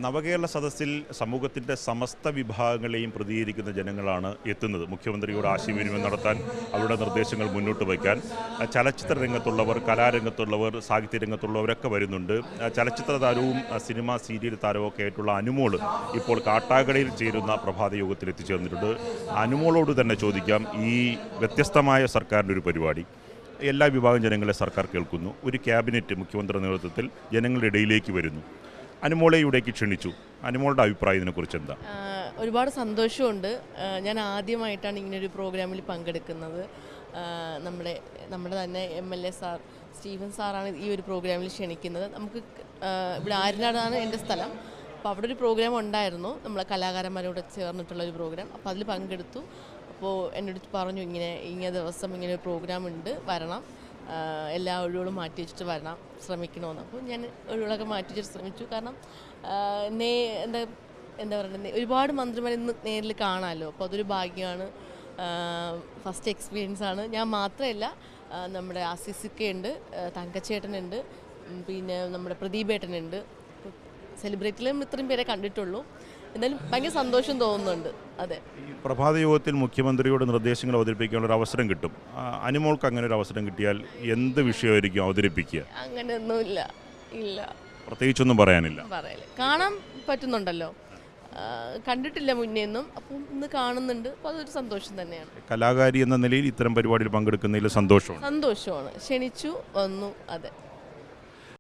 നവകേരള സദസ്സിൽ സമൂഹത്തിൻ്റെ സമസ്ത വിഭാഗങ്ങളെയും പ്രതികരിക്കുന്ന ജനങ്ങളാണ് എത്തുന്നത്. മുഖ്യമന്ത്രിയോട് ആശയവിനിമയം നടത്താൻ അവരുടെ നിർദ്ദേശങ്ങൾ മുന്നോട്ട് വയ്ക്കാൻ ചലച്ചിത്ര രംഗത്തുള്ളവർ, കലാരംഗത്തുള്ളവർ, സാഹിത്യ രംഗത്തുള്ളവരൊക്കെ വരുന്നുണ്ട്. ചലച്ചിത്ര താരവും സിനിമ സീരിയൽ താരവും ഒക്കെ ആയിട്ടുള്ള അനുമോൾ ഇപ്പോൾ കാട്ടാക്കടയിൽ ചേരുന്ന പ്രഭാത യോഗത്തിൽ എത്തിച്ചേർന്നിട്ടുണ്ട്. അനുമോളോട് തന്നെ ചോദിക്കാം, ഈ വ്യത്യസ്തമായ സർക്കാരിൻ്റെ ഒരു പരിപാടി, എല്ലാ വിഭാഗം ജനങ്ങളെ സർക്കാർ കേൾക്കുന്നു, ഒരു ക്യാബിനറ്റ് മുഖ്യമന്ത്രിയുടെ നേതൃത്വത്തിൽ ജനങ്ങളുടെ ഇടയിലേക്ക് വരുന്നു, അനുമോളെ ഇവിടേക്ക് ക്ഷണിച്ചു. അനുമോളുടെ അഭിപ്രായം ഇതിനെക്കുറിച്ച് എന്താ? ഒരുപാട് സന്തോഷമുണ്ട്. ഞാൻ ആദ്യമായിട്ടാണ് ഇങ്ങനൊരു പ്രോഗ്രാമിൽ പങ്കെടുക്കുന്നത്. നമ്മുടെ തന്നെ MLA സാർ സ്റ്റീഫൻ സാറാണ് ഈ ഒരു പ്രോഗ്രാമിൽ ക്ഷണിക്കുന്നത്. നമുക്ക് ഇവിടെ ആര്യനാടാണ് എൻ്റെ സ്ഥലം. അപ്പോൾ അവിടെ ഒരു പ്രോഗ്രാം ഉണ്ടായിരുന്നു, നമ്മളെ കലാകാരന്മാരോട് ചേർന്നിട്ടുള്ളൊരു പ്രോഗ്രാം. അപ്പോൾ അതിൽ പങ്കെടുത്തു. അപ്പോൾ എൻ്റെ അടുത്ത് പറഞ്ഞു, ഇങ്ങനെ ദിവസം ഇങ്ങനെ ഒരു പ്രോഗ്രാം ഉണ്ട്, വരണം, എല്ലാ ഒഴിവുകളും മാറ്റി വെച്ചിട്ട് വരണം, ശ്രമിക്കണമെന്ന്. അപ്പോൾ ഞാൻ ഒഴിവുകളൊക്കെ മാറ്റി വെച്ചിട്ട് ശ്രമിച്ചു. കാരണം എന്താ പറയുക, ഒരുപാട് മന്ത്രിമാരെ ഇന്ന് നേരിൽ കാണാമല്ലോ. അപ്പോൾ അതൊരു ഭാഗ്യമാണ്, ഫസ്റ്റ് എക്സ്പീരിയൻസ് ആണ്. ഞാൻ മാത്രമല്ല, നമ്മുടെ ആസിസിക്കയുണ്ട്, തങ്കച്ചേട്ടനുണ്ട്, പിന്നെ നമ്മുടെ പ്രദീപേട്ടനുണ്ട്. സെലിബ്രിറ്റിയിലും ഇത്രയും പേരെ കണ്ടിട്ടുള്ളൂ. എന്തായാലും ഭയങ്കര സന്തോഷം തോന്നുന്നുണ്ട്. അതെ, പ്രഭാത യോഗത്തിൽ മുഖ്യമന്ത്രിയോട് നിർദ്ദേശങ്ങൾ അവതരിപ്പിക്കാനുള്ള ഒരു അവസരം കിട്ടും. അനുമോൾക്ക് അങ്ങനെ ഒരു അവസരം കിട്ടിയാൽ എന്ത് വിഷയമായിരിക്കും അവതരിപ്പിക്കുക? അങ്ങനെയൊന്നുമില്ല, ഇല്ല, പ്രത്യേകിച്ചൊന്നും പറയാനില്ല. കാണാൻ പറ്റുന്നുണ്ടല്ലോ, കണ്ടിട്ടില്ല മുന്നേന്നും. അപ്പം ഇന്ന് കാണുന്നുണ്ട്. അപ്പോൾ അതൊരു സന്തോഷം തന്നെയാണ്. കലാകാരി എന്ന നിലയിൽ ഇത്തരം പരിപാടിയിൽ പങ്കെടുക്കുന്നതിൽ സന്തോഷമാണ്. ക്ഷണിച്ചു വന്നു. അതെ.